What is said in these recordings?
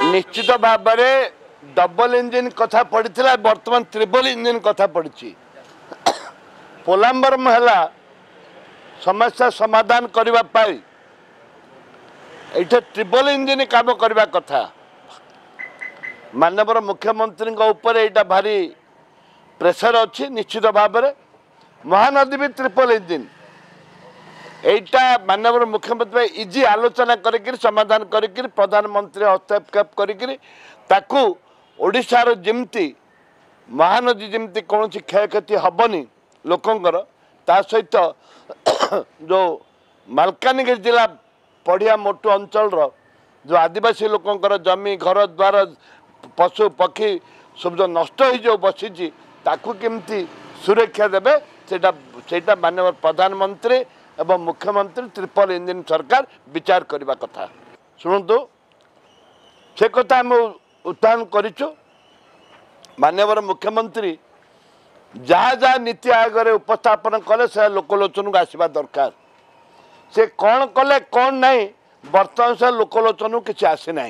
निश्चित भाव में डबल इंजिन कथा पड़ा बर्तमान ट्रिपल इंजिन कथा पड़ी पोलाम्बरम है समस्या समाधान करने ये ट्रिपल इंजिन काम करने कथा माननीय मुख्यमंत्री ऊपर यहाँ भारी प्रेसर अच्छी निश्चित भाव में महानदी भी ट्रिपल इंजिन यहाँ माननीय मुख्यमंत्री इजी आलोचना कर समाधान कर प्रधानमंत्री हस्तक्षेप करके ओडिशार जमती महानदी जमती कौन क्षयक्षति हेनी लोकंर ता सहित जो मालकानगिरी जिला पढ़िया मोटू अंचल जो आदिवासी लोकंर जमी घर द्वार पशु पक्षी सब जो नष्ट हो बसी ताकू केमती सुरक्षा देवे सेटा माननीय प्रधानमंत्री एवं मुख्यमंत्री ट्रिपल इंजिन सरकार विचार करने कथा शुणु से कथा आम उत्थान करूँ माननीय मुख्यमंत्री जहाँ जहाँ नीति आयोग में उपस्थापन कले से लोकलोचन को आसवा दरकार से कौन कले कौन नहीं बर्तमान से लोकलोचन किसी आसी ना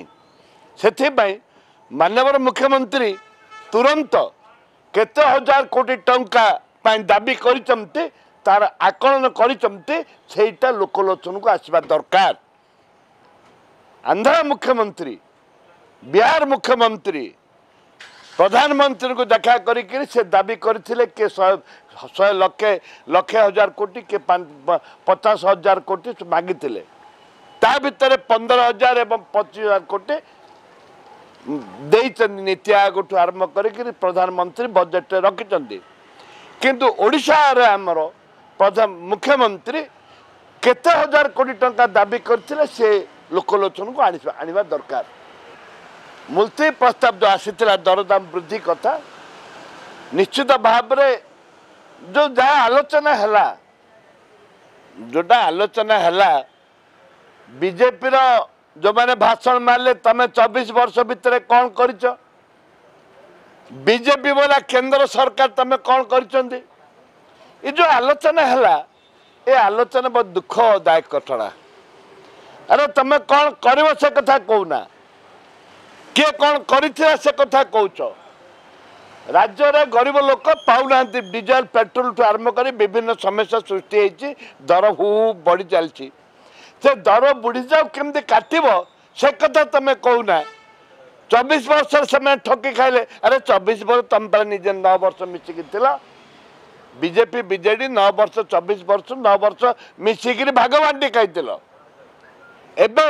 से माननीय मुख्यमंत्री तुरंत केते हजार कोटी टंका दाबी करते तार आकलन करटा लोकलोचन को आसवा दरकार आंध्र मुख्यमंत्री बिहार मुख्यमंत्री प्रधानमंत्री को देखा करी से दाबी करथिले के 100 लक्षे हजार कोटी के 50,000 कोटी मागी ता भितर 15,000 एवं 25,000 कोटी दे नीति आयोग आरंभ कर प्रधानमंत्री बजेट रखिंट किंतु ओडिशा रे हमर प्रधान मुख्यमंत्री केते हजार कोटी टंका दाबी करथिले से लोकलोचन को आनिबा दरकार मुलतवी प्रस्ताव जो आसीथिला दरदाम वृद्धि कथा निश्चित भाव में जो जहाँ आलोचना है जोटा आलोचना है बीजेपी जो मैंने भाषण मारे तमें 24 वर्ष भितर कौन कर बीजेपी बोला केंद्र सरकार तमें कौन कर ये जो आलोचना है ये आलोचना बहुत दुखदायक घटना अरे तमें कौन कर से कथा कहना किए कौन कर से कथा कौच राज्य रे गरीब लोक पाऊना डीजेल पेट्रोल ठू आरंभ कर विभिन्न समस्या सृष्टि होती दर हु बढ़ी चलती से दर बुढ़ी जाओ केमती काटब से कथा तुम कहना 24 वर्ष से ठकी खाइले अरे 24 वर्ष तुम पे निजे 9 वर्ष मिसिकी बीजेपी बीजेडी 9 वर्ष 24 वर्ष 9 वर्ष मिसिकी भाग बांटी खाई एबे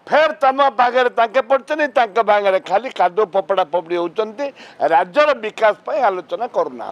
फेर तुम पाखे पड़ते खाली कादो फोपड़ा फोपड़ी होती राज्यर विकास आलोचना करूना।